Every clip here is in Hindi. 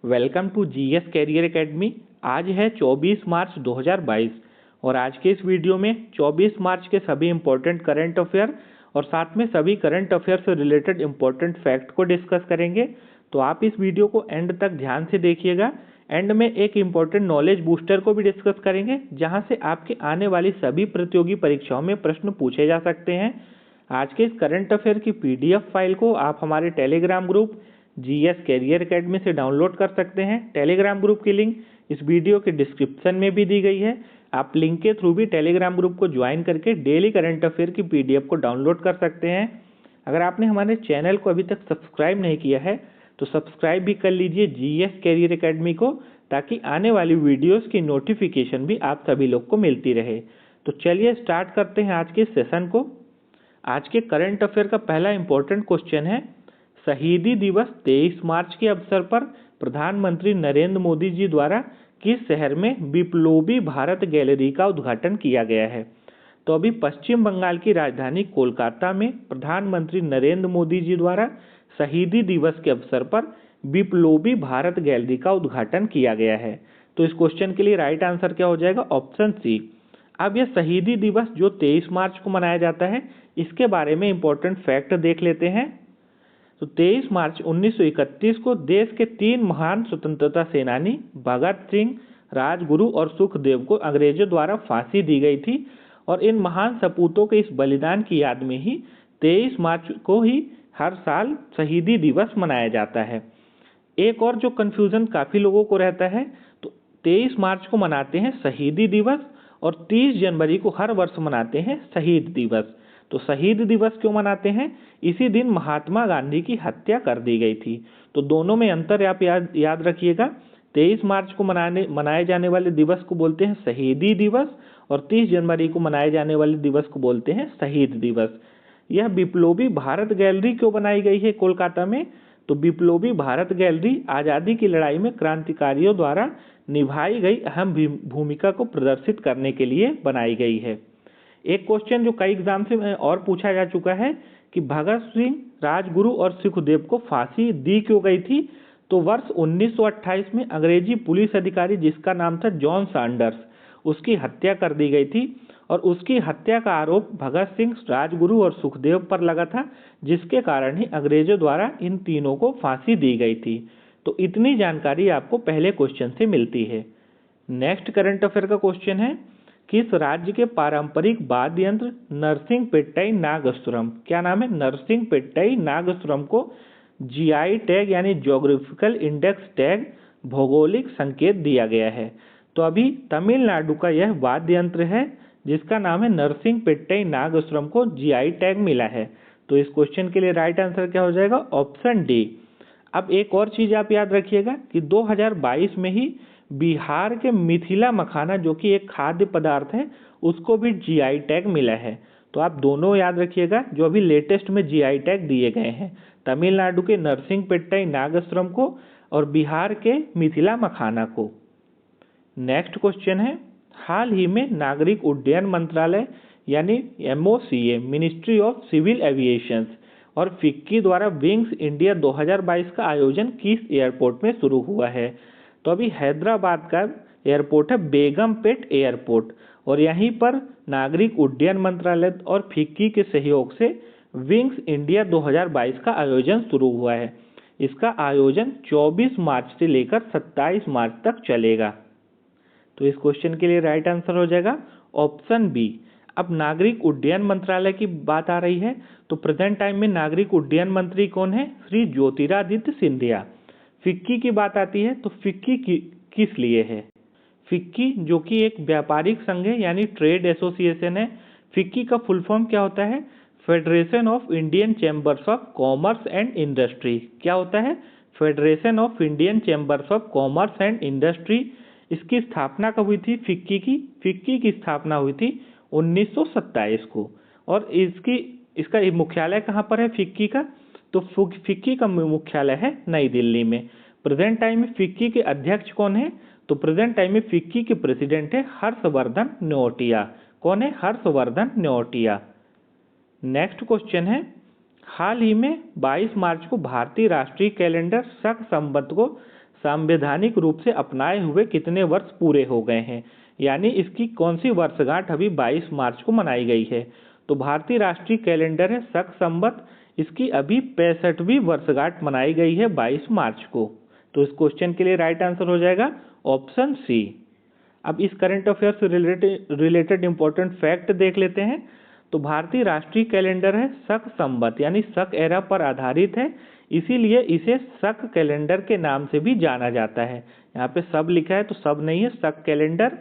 Welcome to GS career academy. आज है 24 मार्च 2022 और आज के इस वीडियो में 24 मार्च के सभी इम्पोर्टेंट करंट अफेयर और साथ में सभी करंट अफेयर से रिलेटेड इम्पोर्टेंट फैक्ट को डिस्कस करेंगे। तो आप इस वीडियो को एंड तक ध्यान से देखिएगा। एंड में एक इम्पोर्टेंट नॉलेज बूस्टर को भी डिस्कस करेंगे, जहां से आपके आने वाली सभी प्रतियोगी परीक्षाओं में प्रश्न पूछे जा सकते हैं। आज के इस करंट अफेयर की पीडीएफ फाइल को आप हमारे Telegram group GS career academy से डाउनलोड कर सकते हैं। टेलीग्राम ग्रुप की लिंक इस वीडियो के डिस्क्रिप्शन में भी दी गई है। आप लिंक के थ्रू भी टेलीग्राम ग्रुप को ज्वाइन करके डेली करंट अफेयर की पीडीएफ को डाउनलोड कर सकते हैं। अगर आपने हमारे चैनल को अभी तक सब्सक्राइब नहीं किया है तो सब्सक्राइब भी कर लीजिए जीएस कैरियर एकेडमी को, ताकि आने वाली वीडियोस की नोटिफिकेशन भी आप सभी लोग को मिलती रहे। तो चलिए स्टार्ट करते हैं आज के सेशन को। आज के करंट अफेयर का पहला इंपॉर्टेंट क्वेश्चन है, शहीदी दिवस 23 मार्च के अवसर पर प्रधानमंत्री नरेंद्र मोदी जी द्वारा किस शहर में बिप्लोबी भारत गैलरी का उद्घाटन किया गया है? तो अभी पश्चिम बंगाल की राजधानी कोलकाता में प्रधानमंत्री नरेंद्र मोदी जी द्वारा शहीदी दिवस के अवसर पर बिप्लोबी भारत गैलरी का उद्घाटन किया गया है। तो इस क्वेश्चन के लिए राइट आंसर क्या हो जाएगा? Option C. अब यह शहीदी दिवस जो 23 मार्च को मनाया जाता है, इसके बारे में इंपॉर्टेंट फैक्ट देख लेते हैं। तो 23 मार्च 1931 को देश के 3 महान स्वतंत्रता सेनानी भगत सिंह, राजगुरु और सुखदेव को अंग्रेजों द्वारा फांसी दी गई थी। और इन महान सपूतों के इस बलिदान की याद में ही 23 मार्च को ही हर साल शहीदी दिवस मनाया जाता है। एक और जो कंफ्यूजन काफ़ी लोगों को रहता है, तो 23 मार्च को मनाते हैं शहीदी दिवस और 30 जनवरी को हर वर्ष मनाते हैं शहीद दिवस। तो शहीद दिवस क्यों मनाते हैं? इसी दिन महात्मा गांधी की हत्या कर दी गई थी। तो दोनों में अंतर आप याद रखिएगा। 23 मार्च को मनाए जाने वाले दिवस को बोलते हैं शहीदी दिवस और 30 जनवरी को मनाए जाने वाले दिवस को बोलते हैं शहीद दिवस। यह बिप्लोबी भारत गैलरी क्यों बनाई गई है कोलकाता में? तो बिप्लोबी भारत गैलरी आज़ादी की लड़ाई में क्रांतिकारियों द्वारा निभाई गई अहम भूमिका को प्रदर्शित करने के लिए बनाई गई है। एक क्वेश्चन जो कई एग्जाम से और पूछा जा चुका है कि भगत सिंह, राजगुरु और सुखदेव को फांसी दी क्यों गई थी? तो वर्ष 1928 में अंग्रेजी पुलिस अधिकारी जिसका नाम था जॉन सैंडर्स, उसकी हत्या कर दी गई थी और उसकी हत्या का आरोप भगत सिंह, राजगुरु और सुखदेव पर लगा था, जिसके कारण ही अंग्रेजों द्वारा इन तीनों को फांसी दी गई थी। तो इतनी जानकारी आपको पहले क्वेश्चन से मिलती है। नेक्स्ट करंट अफेयर का क्वेश्चन है, किस राज्य के पारंपरिक वाद्य यंत्र नरसिंहपेट्टई नागस्वरम, क्या नाम है? नरसिंहपेट्टई नागस्वरम को जीआई टैग यानी ज्योग्राफिकल इंडेक्स टैग, भौगोलिक संकेत दिया गया है। तो अभी तमिलनाडु का यह वाद्य यंत्र है जिसका नाम है नरसिंहपेट्टई नागस्वरम को जीआई टैग मिला है। तो इस क्वेश्चन के लिए राइट आंसर क्या हो जाएगा? Option D. अब एक और चीज आप याद रखिएगा कि 2022 में ही बिहार के मिथिला मखाना, जो कि एक खाद्य पदार्थ है, उसको भी जीआई टैग मिला है। तो आप दोनों याद रखिएगा जो अभी लेटेस्ट में जीआई टैग दिए गए हैं, तमिलनाडु के नरसिंहपेट्टई नागस्वरम को और बिहार के मिथिला मखाना को। नेक्स्ट क्वेश्चन है, हाल ही में नागरिक उड्डयन मंत्रालय यानी MoCA, ministry of civil aviation और फिक्की द्वारा विंग्स इंडिया 2022 का आयोजन किस एयरपोर्ट में शुरू हुआ है? तो अभी हैदराबाद का एयरपोर्ट है बेगमपेट एयरपोर्ट और यहीं पर नागरिक उड्डयन मंत्रालय और फिक्की के सहयोग से विंग्स इंडिया 2022 का आयोजन शुरू हुआ है। इसका आयोजन 24 मार्च से लेकर 27 मार्च तक चलेगा। तो इस क्वेश्चन के लिए राइट आंसर हो जाएगा ऑप्शन बी। अब नागरिक उड्डयन मंत्रालय की बात आ रही है, तो प्रेजेंट टाइम में नागरिक उड्डयन मंत्री कौन है? श्री ज्योतिरादित्य सिंधिया। फिक्की की बात आती है तो फिक्की किस लिए है? फिक्की जो कि एक व्यापारिक संघ है यानी ट्रेड एसोसिएशन है। फिक्की का फुल फॉर्म क्या होता है? Federation of Indian chambers of commerce and industry. क्या होता है? Federation of Indian chambers of commerce and industry. इसकी स्थापना कब हुई थी? फिक्की की स्थापना हुई थी 1927 को। और इसका मुख्यालय कहाँ पर है फिक्की का? तो फिक्की का मुख्यालय है नई दिल्ली में। प्रेजेंट टाइम में फिक्की के अध्यक्ष कौन है? तो प्रेजेंट टाइम में फिक्की के प्रेसिडेंट है हर्षवर्धन न्योटिया। कौन है? हर्षवर्धन न्योटिया। नेक्स्ट क्वेश्चन है, हाल ही में 22 मार्च को भारतीय राष्ट्रीय कैलेंडर शक संवत को संवैधानिक रूप से अपनाए हुए कितने वर्ष पूरे हो गए हैं, यानी इसकी कौन सी वर्षगांठ अभी 22 मार्च को मनाई गई है। तो भारतीय राष्ट्रीय कैलेंडर है शक संवत, इसकी अभी 65वीं वर्षगांठ मनाई गई है 22 मार्च को। तो इस क्वेश्चन के लिए राइट आंसर हो जाएगा ऑप्शन सी। अब इस करंट अफेयर से रिलेटेड इंपॉर्टेंट फैक्ट देख लेते हैं। तो भारतीय राष्ट्रीय कैलेंडर है शक संवत यानी शक एरा पर आधारित है, इसीलिए इसे शक कैलेंडर के नाम से भी जाना जाता है। यहाँ पे सब लिखा है तो सब नहीं है, शक कैलेंडर।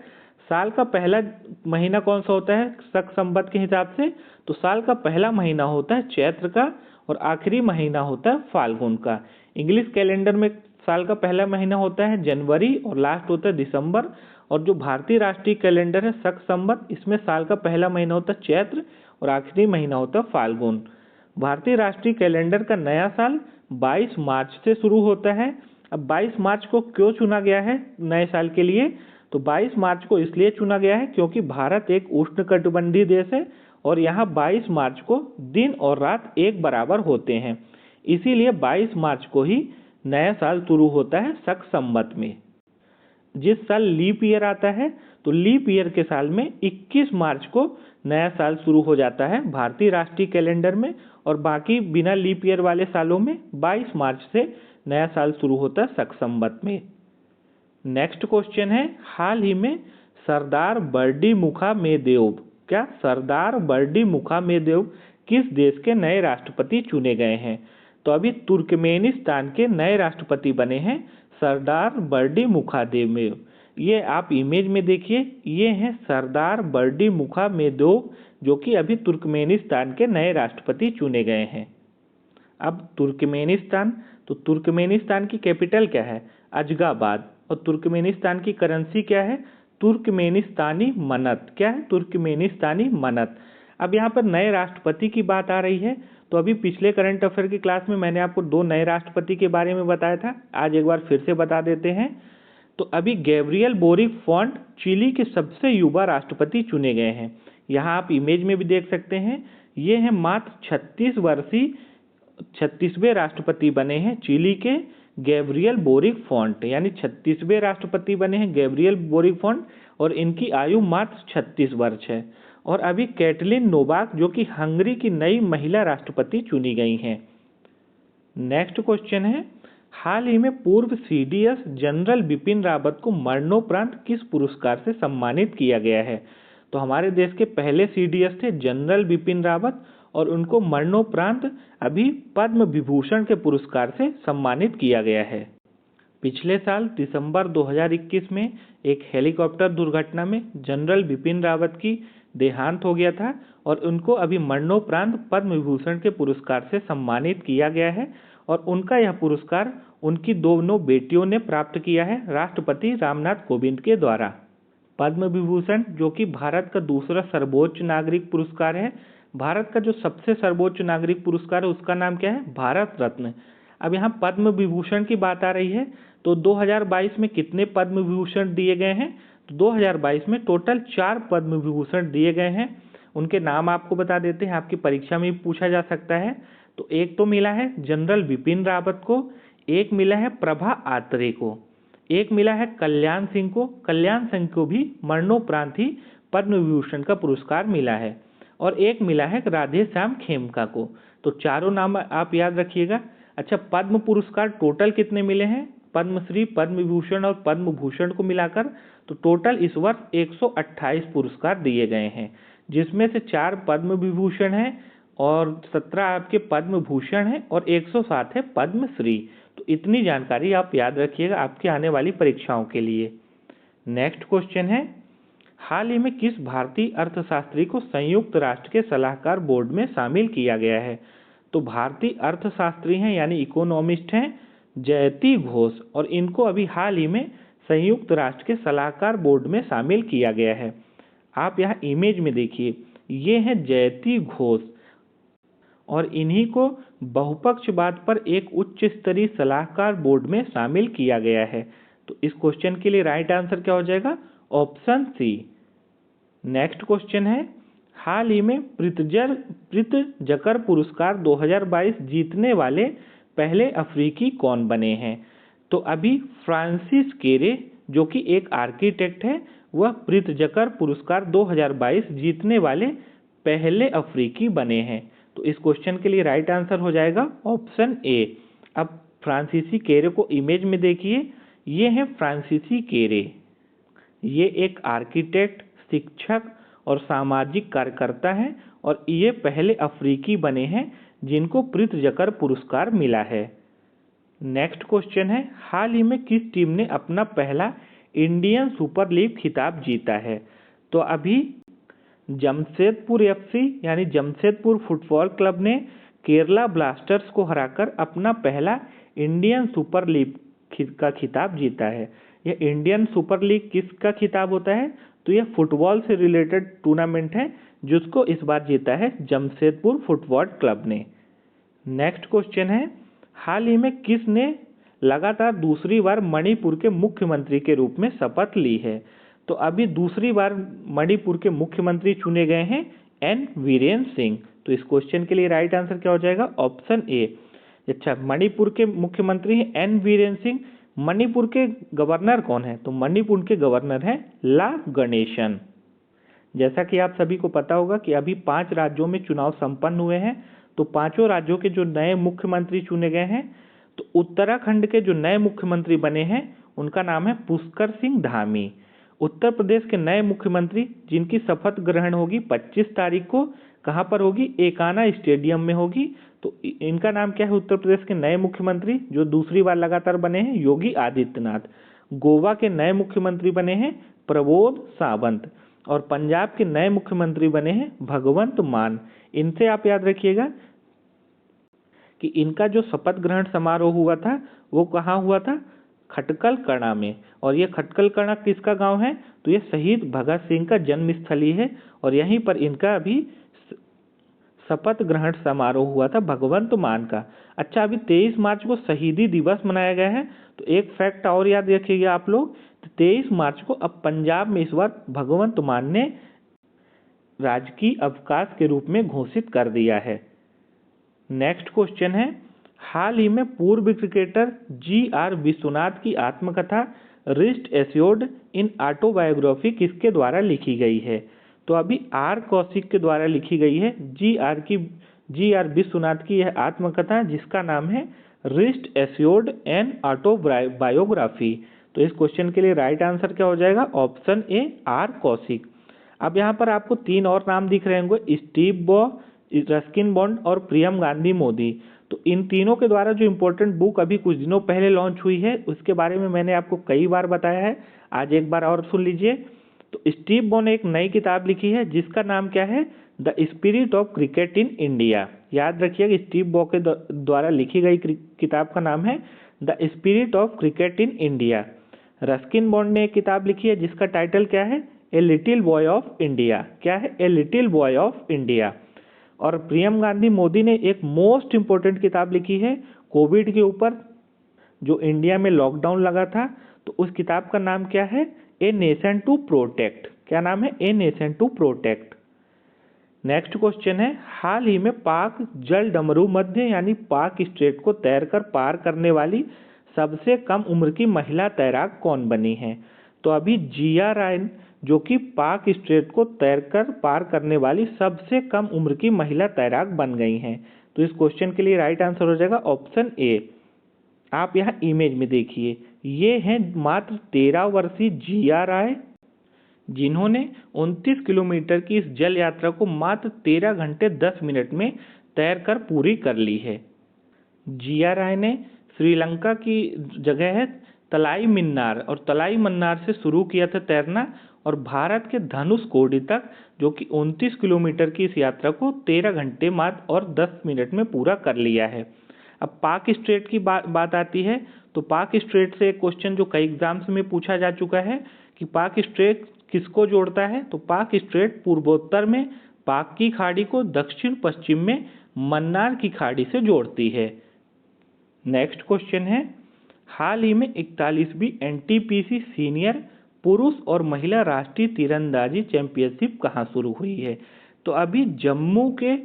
साल का पहला महीना कौन सा होता है शक संवत के हिसाब से? तो साल का पहला महीना होता है चैत्र का और आखिरी महीना होता है फाल्गुन का। इंग्लिश कैलेंडर में साल का पहला महीना होता है जनवरी और लास्ट होता है दिसंबर। और जो भारतीय राष्ट्रीय कैलेंडर है शक संवत, इसमें साल का पहला महीना होता है चैत्र और आखिरी महीना होता है फाल्गुन। भारतीय राष्ट्रीय कैलेंडर का नया साल 22 मार्च से शुरू होता है। अब 22 मार्च को क्यों चुना गया है नए साल के लिए? तो 22 मार्च को इसलिए चुना गया है क्योंकि भारत एक उष्णकटिबंधीय देश है और यहाँ 22 मार्च को दिन और रात एक बराबर होते हैं, इसीलिए 22 मार्च को ही नया साल शुरू होता है शक संवत में। जिस साल लीप ईयर आता है तो लीप ईयर के साल में 21 मार्च को नया साल शुरू हो जाता है भारतीय राष्ट्रीय कैलेंडर में, और बाकी बिना लीप ईयर वाले सालों में 22 मार्च से नया साल शुरू होता है शक संवत में। नेक्स्ट क्वेश्चन है, हाल ही में सरदार बर्डी मुखामेदेव, क्या सरदार बर्डी मुखामेदेव किस देश के नए राष्ट्रपति चुने गए हैं? तो अभी तुर्कमेनिस्तान के नए राष्ट्रपति बने हैं सरदार बर्डी मुखामेदेव। ये आप इमेज में देखिए, ये हैं सरदार बर्डी मुखामेदेव जो कि अभी तुर्कमेनिस्तान के नए राष्ट्रपति चुने गए हैं। अब तुर्कमेनिस्तान, तो तुर्कमेनिस्तान की कैपिटल क्या है? अजगाबाद। और तुर्कमेनिस्तान की करेंसी क्या है? तुर्कमेनिस्तानी मनत। क्या है? तुर्कमेनिस्तानी मनत। अब यहाँ पर नए राष्ट्रपति की बात आ रही है, तो अभी पिछले करंट अफेयर की क्लास में मैंने आपको 2 नए राष्ट्रपति के बारे में बताया था, आज एक बार फिर से बता देते हैं। तो अभी गैब्रियल बोरिक फॉन्ट चिली के सबसे युवा राष्ट्रपति चुने गए हैं। यहाँ आप इमेज में भी देख सकते हैं, ये हैं मात्र 36 वर्षीय 36वें राष्ट्रपति बने हैं चिली के गैब्रियल बोरिक फॉन्ट, यानी 36वें राष्ट्रपति बने हैं गैब्रियल बोरिक फॉन्ट और इनकी आयु मात्र 36 वर्ष है। और अभी कैटलिन नोवाक जो कि हंगरी की नई महिला राष्ट्रपति चुनी गई हैं। नेक्स्ट क्वेश्चन है, हाल ही में पूर्व सीडीएस जनरल बिपिन रावत को मरणोपरांत किस पुरस्कार से सम्मानित किया गया है? तो हमारे देश के पहले सीडीएस थे जनरल बिपिन रावत और उनको मरणोपरांत अभी पद्म विभूषण के पुरस्कार से सम्मानित किया गया है। पिछले साल दिसंबर 2021 में एक हेलीकॉप्टर दुर्घटना में जनरल बिपिन रावत की देहांत हो गया था और उनको अभी मरणोपरांत पद्म विभूषण के पुरस्कार से सम्मानित किया गया है। और उनका यह पुरस्कार उनकी दोनों बेटियों ने प्राप्त किया है राष्ट्रपति रामनाथ कोविंद के द्वारा। पद्म विभूषण जो कि भारत का दूसरा सर्वोच्च नागरिक पुरस्कार है। भारत का जो सबसे सर्वोच्च नागरिक पुरस्कार है उसका नाम क्या है? भारत रत्न। अब यहाँ पद्म विभूषण की बात आ रही है, तो 2022 में कितने पद्म विभूषण दिए गए हैं? तो 2022 में टोटल 4 पद्म विभूषण दिए गए हैं। उनके नाम आपको बता देते हैं, आपकी परीक्षा में भी पूछा जा सकता है। तो एक तो मिला है जनरल बिपिन रावत को, एक मिला है प्रभा आत्रे को, एक मिला है कल्याण सिंह को। कल्याण सिंह को भी मरणोपरांत ही पद्म विभूषण का पुरस्कार मिला है। और एक मिला है राधे श्याम खेमका को। तो चारों नाम आप याद रखिएगा। अच्छा, पद्म पुरस्कार टोटल कितने मिले हैं? पद्मश्री, पद्म विभूषण और पद्म भूषण को मिलाकर तो टोटल इस वर्ष 128 पुरस्कार दिए गए हैं, जिसमें से 4 पद्म विभूषण हैं और 17 आपके पद्म भूषण हैं और 107 है पद्मश्री। तो इतनी जानकारी आप याद रखिएगा आपके आने वाली परीक्षाओं के लिए। नेक्स्ट क्वेश्चन है, हाल ही में किस भारतीय अर्थशास्त्री को संयुक्त राष्ट्र के सलाहकार बोर्ड में शामिल किया गया है? तो भारतीय अर्थशास्त्री हैं यानी इकोनॉमिस्ट हैं जयति घोष, और इनको अभी हाल ही में संयुक्त राष्ट्र के सलाहकार बोर्ड में शामिल किया गया है। आप यहाँ इमेज में देखिए, ये हैं जयति घोष और इन्हीं को बहुपक्षवाद पर एक उच्च स्तरीय सलाहकार बोर्ड में शामिल किया गया है। तो इस क्वेश्चन के लिए राइट आंसर क्या हो जाएगा? ऑप्शन सी। नेक्स्ट क्वेश्चन है, हाल ही में प्रित्जकर पुरस्कार 2022 जीतने वाले पहले अफ्रीकी कौन बने हैं? तो अभी फ्रांसिस केरे जो कि एक आर्किटेक्ट है, वह प्रित्जकर पुरस्कार 2022 जीतने वाले पहले अफ्रीकी बने हैं। तो इस क्वेश्चन के लिए राइट आंसर हो जाएगा ऑप्शन ए। अब फ्रांसीसी केरे को इमेज में देखिए, ये है फ्रांसीसी केरे। ये एक आर्किटेक्ट, शिक्षक और सामाजिक कार्यकर्ता है और ये पहले अफ्रीकी बने हैं जिनको प्रित्जकर पुरस्कार मिला है। नेक्स्ट क्वेश्चन है, हाल ही में किस टीम ने अपना पहला इंडियन सुपर लीग खिताब जीता है? तो अभी जमशेदपुर एफसी यानी जमशेदपुर फुटबॉल क्लब ने केरला ब्लास्टर्स को हराकर अपना पहला इंडियन सुपर लीग का खिताब जीता है। यह इंडियन सुपर लीग किसका खिताब होता है? तो यह फुटबॉल से रिलेटेड टूर्नामेंट है जिसको इस बार जीता है जमशेदपुर फुटबॉल क्लब ने। नेक्स्ट क्वेश्चन है, हाल ही में किसने लगातार दूसरी बार मणिपुर के मुख्यमंत्री के रूप में शपथ ली है? तो अभी दूसरी बार मणिपुर के मुख्यमंत्री चुने गए हैं एन वीरेंद्र सिंह। तो इस क्वेश्चन के लिए राइट आंसर क्या हो जाएगा? Option A. अच्छा, मणिपुर के मुख्यमंत्री हैं एन वीरेंद्र सिंह। मणिपुर के गवर्नर कौन है? तो मणिपुर के गवर्नर हैं ला गणेशन। जैसा कि आप सभी को पता होगा कि अभी 5 राज्यों में चुनाव संपन्न हुए हैं, तो पांचों राज्यों के जो नए मुख्यमंत्री चुने गए हैं, तो उत्तराखंड के जो नए मुख्यमंत्री बने हैं उनका नाम है पुष्कर सिंह धामी। उत्तर प्रदेश के नए मुख्यमंत्री जिनकी शपथ ग्रहण होगी 25 तारीख को, कहाँ पर होगी? एकाना स्टेडियम में होगी। तो इनका नाम क्या है? उत्तर प्रदेश के नए मुख्यमंत्री जो दूसरी बार लगातार बने हैं, योगी आदित्यनाथ। गोवा के नए मुख्यमंत्री बने हैं प्रमोद सावंत और पंजाब के नए मुख्यमंत्री बने हैं भगवंत मान। इनसे आप याद रखिएगा कि इनका जो शपथ ग्रहण समारोह हुआ था वो कहाँ हुआ था? खटकल कणा में। और ये खटकल कणा किसका गांव है? तो ये शहीद भगत सिंह का जन्मस्थली है और यहीं पर इनका अभी शपथ ग्रहण समारोह हुआ था भगवंत मान का। अच्छा, अभी 23 मार्च को शहीदी दिवस मनाया गया है। तो एक फैक्ट और याद रखिएगा आप लोग, तो 23 मार्च को अब पंजाब में इस बार भगवंत मान ने राजकीय अवकाश के रूप में घोषित कर दिया है। नेक्स्ट क्वेश्चन है, हाल ही में पूर्व क्रिकेटर GR विश्वनाथ की आत्मकथा रिस्ट एश्योर्ड इन ऑटोबायोग्राफी किसके द्वारा लिखी गई है? तो अभी R कौशिक के द्वारा लिखी गई है GR विश्वनाथ की यह आत्मकथा जिसका नाम है रिस्ट एश्योर्ड एन ऑटोबायोग्राफी। तो इस क्वेश्चन के लिए राइट आंसर क्या हो जाएगा? Option A R Kaushik. अब यहाँ पर आपको 3 और नाम दिख रहे होंगे, स्टीव बॉ, रस्किन बॉन्ड और प्रियम गांधी मोदी। तो इन तीनों के द्वारा जो इम्पोर्टेंट बुक अभी कुछ दिनों पहले लॉन्च हुई है उसके बारे में मैंने आपको कई बार बताया है, आज एक बार और सुन लीजिए। तो स्टीव बॉ ने एक नई किताब लिखी है जिसका नाम क्या है? The spirit of cricket in India. याद रखिएगा, स्टीव बॉ के द्वारा लिखी गई किताब का नाम है the spirit of cricket in India. Ruskin bond ने एक किताब लिखी है जिसका टाइटल क्या है? A little boy of India. क्या है? A little boy of India. और प्रियम गांधी मोदी ने एक मोस्ट इंपोर्टेंट किताब लिखी है कोविड के ऊपर, जो इंडिया में लॉकडाउन लगा था। तो उस किताब का नाम क्या है? A nation to protect. क्या नाम है? A nation to protect. Next question है, हाल ही में पाक जल डमरू मध्य यानी पाक स्ट्रेट को तैरकर पार करने वाली सबसे कम उम्र की महिला तैराक कौन बनी है? तो अभी जिया राय जो कि पाक स्ट्रेट को तैरकर पार करने वाली सबसे कम उम्र की महिला तैराक बन गई हैं। तो इस क्वेश्चन के लिए राइट आंसर हो जाएगा ऑप्शन ए। आप यहाँ इमेज में देखिए, ये हैं मात्र 13 वर्षीय जिया राय जिन्होंने 29 किलोमीटर की इस जल यात्रा को मात्र 13 घंटे 10 मिनट में तैरकर पूरी कर ली है। जिया राय ने श्रीलंका की जगह है तलाई मन्नार और तलाई मन्नार से शुरू किया था तैरना और भारत के धनुषकोडी तक जो कि 29 किलोमीटर की इस यात्रा को 13 घंटे मात्र और 10 मिनट में पूरा कर लिया है। अब पाक स्ट्रेट की बात आती है, तो पाक स्ट्रेट से एक क्वेश्चन जो कई एग्जाम्स में पूछा जा चुका है कि पाक स्ट्रेट किसको जोड़ता है? तो पाक स्ट्रेट पूर्वोत्तर में पाक की खाड़ी को दक्षिण पश्चिम में मन्नार की खाड़ी से जोड़ती है। नेक्स्ट क्वेश्चन है, हाल ही में 41वीं NTPC सीनियर पुरुष और महिला राष्ट्रीय तीरंदाजी चैंपियनशिप कहाँ शुरू हुई है? तो अभी जम्मू के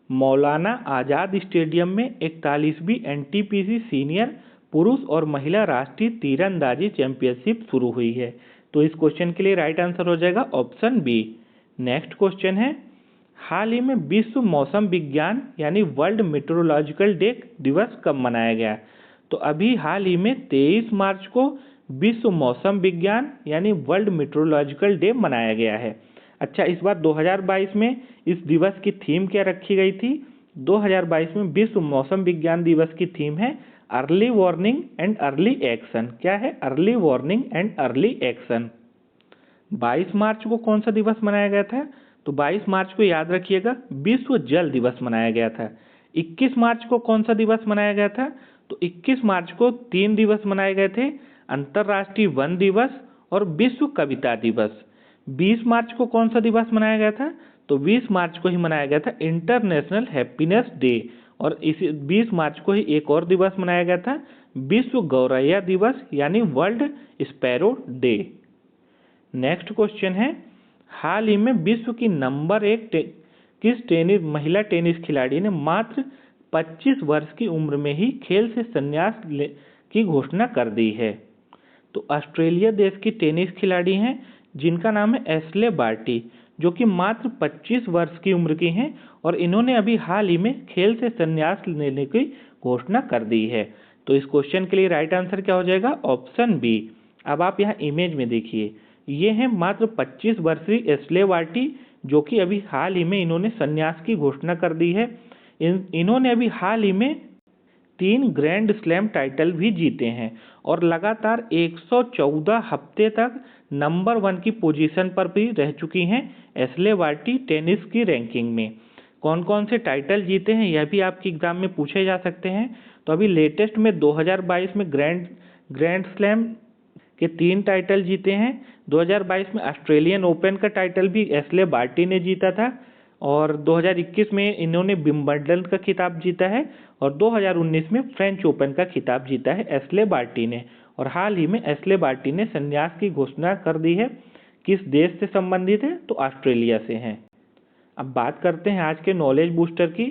मौलाना आज़ाद स्टेडियम में 41वीं NTPC सीनियर पुरुष और महिला राष्ट्रीय तीरंदाजी चैंपियनशिप शुरू हुई है? तो इस क्वेश्चन के लिए राइट आंसर हो जाएगा ऑप्शन बी। नेक्स्ट क्वेश्चन है, हाल ही में विश्व मौसम विज्ञान यानी वर्ल्ड मेट्रोलॉजिकल डे दिवस कब मनाया गया? तो अभी हाल ही में 23 मार्च को विश्व मौसम विज्ञान यानी वर्ल्ड मेट्रोलॉजिकल डे मनाया गया है। अच्छा, इस बार 2022 में इस दिवस की थीम क्या रखी गई थी? 2022 में विश्व मौसम विज्ञान दिवस की थीम है early warning and early action. क्या है? Early warning and early action. 22 मार्च को कौन सा दिवस मनाया गया था? तो 22 मार्च को याद रखिएगा विश्व जल दिवस मनाया गया था। 21 मार्च को कौन सा दिवस मनाया गया था? तो 21 मार्च को 3 दिवस मनाए गए थे, अंतर्राष्ट्रीय वन दिवस और विश्व कविता दिवस। 20 मार्च को कौन सा दिवस मनाया गया था? तो 20 मार्च को ही मनाया गया था इंटरनेशनल हैप्पीनेस डे। और इसी 20 मार्च को ही एक और दिवस मनाया गया था विश्व गौरैया दिवस यानी world sparrow day. Next question है, हाल ही में विश्व की नंबर 1 किस महिला टेनिस खिलाड़ी ने मात्र 25 वर्ष की उम्र में ही खेल से संन्यास की घोषणा कर दी है? तो ऑस्ट्रेलिया देश की टेनिस खिलाड़ी हैं जिनका नाम है एशले बार्टी, जो कि मात्र 25 वर्ष की उम्र की हैं और इन्होंने अभी हाल ही में खेल से संन्यास लेने की घोषणा कर दी है। तो इस क्वेश्चन के लिए राइट आंसर क्या हो जाएगा? Option B. अब आप यहाँ इमेज में देखिए, ये हैं मात्र 25 वर्षीय एशले बार्टी, जो कि अभी हाल ही में इन्होंने संन्यास की घोषणा कर दी है। इन्होंने अभी हाल ही में 3 ग्रैंड स्लैम टाइटल भी जीते हैं और लगातार 114 हफ्ते तक नंबर 1 की पोजीशन पर भी रह चुकी हैं एशले बार्टी टेनिस की रैंकिंग में। कौन कौन से टाइटल जीते हैं यह भी आपके एग्जाम में पूछे जा सकते हैं। तो अभी लेटेस्ट में 2022 में ग्रैंड स्लैम के 3 टाइटल जीते हैं। 2022 में ऑस्ट्रेलियन ओपन का टाइटल भी एशले बार्टी ने जीता था और 2021 में इन्होंने विंबलडन का खिताब जीता है और 2019 में फ्रेंच ओपन का खिताब जीता है एशले बार्टी ने। और हाल ही में एशले बार्टी ने संन्यास की घोषणा कर दी है। किस देश से संबंधित है? तो ऑस्ट्रेलिया से हैं। अब बात करते हैं आज के नॉलेज बूस्टर की।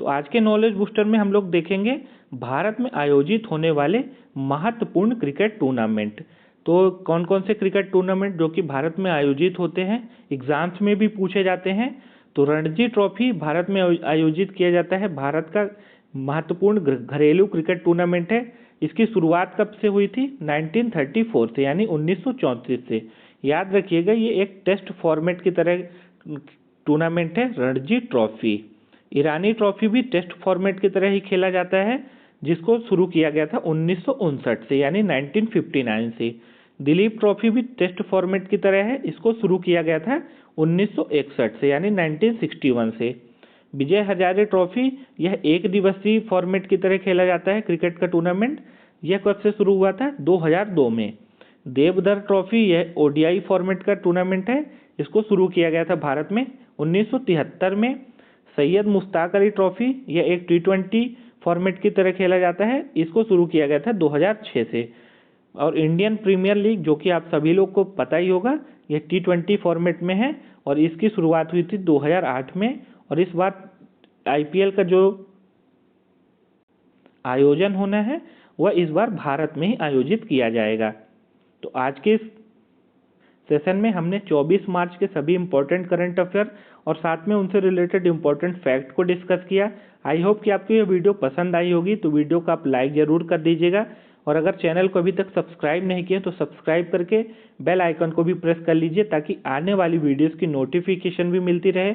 तो आज के नॉलेज बूस्टर में हम लोग देखेंगे भारत में आयोजित होने वाले महत्वपूर्ण क्रिकेट टूर्नामेंट। तो कौन कौन से क्रिकेट टूर्नामेंट जो कि भारत में आयोजित होते हैं, एग्जाम्स में भी पूछे जाते हैं। तो रणजी ट्रॉफी भारत में आयोजित किया जाता है, भारत का महत्वपूर्ण घरेलू क्रिकेट टूर्नामेंट है। इसकी शुरुआत कब से हुई थी? 1934 से, यानी 1934 से। याद रखिएगा ये एक टेस्ट फॉर्मेट की तरह टूर्नामेंट है रणजी ट्रॉफी। ईरानी ट्रॉफी भी टेस्ट फॉर्मेट की तरह ही खेला जाता है, जिसको शुरू किया गया था 1959 से, यानी 1959 से। दिलीप ट्रॉफी भी टेस्ट फॉर्मेट की तरह है, इसको शुरू किया गया था 1961 से, यानी 1961 से। विजय हजारे ट्रॉफी यह एक दिवसीय फॉर्मेट की तरह खेला जाता है क्रिकेट का टूर्नामेंट। यह कब से शुरू हुआ था? 2002 में। देवधर ट्रॉफी यह ओडीआई फॉर्मेट का टूर्नामेंट है, इसको शुरू किया गया था भारत में 1973 में। सैयद मुश्ताक अली ट्रॉफी यह एक T20 फॉर्मेट की तरह खेला जाता है, इसको शुरू किया गया था 2006 से। और इंडियन प्रीमियर लीग, जो कि आप सभी लोग को पता ही होगा, यह T20 फॉर्मेट में है और इसकी शुरुआत हुई थी 2008 में। और इस बार IPL का जो आयोजन होना है वह इस बार भारत में ही आयोजित किया जाएगा। तो आज के इस सेशन में हमने 24 मार्च के सभी इंपॉर्टेंट करंट अफेयर और साथ में उनसे रिलेटेड इंपॉर्टेंट फैक्ट को डिस्कस किया। आई होप कि आपको यह वीडियो पसंद आई होगी। तो वीडियो को आप लाइक जरूर कर दीजिएगा और अगर चैनल को अभी तक सब्सक्राइब नहीं किया तो सब्सक्राइब करके बेल आइकन को भी प्रेस कर लीजिए, ताकि आने वाली वीडियोस की नोटिफिकेशन भी मिलती रहे।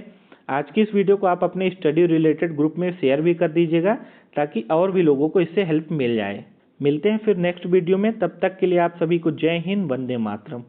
आज की इस वीडियो को आप अपने स्टडी रिलेटेड ग्रुप में शेयर भी कर दीजिएगा, ताकि और भी लोगों को इससे हेल्प मिल जाए। मिलते हैं फिर नेक्स्ट वीडियो में, तब तक के लिए आप सभी को जय हिंद, वंदे मातरम।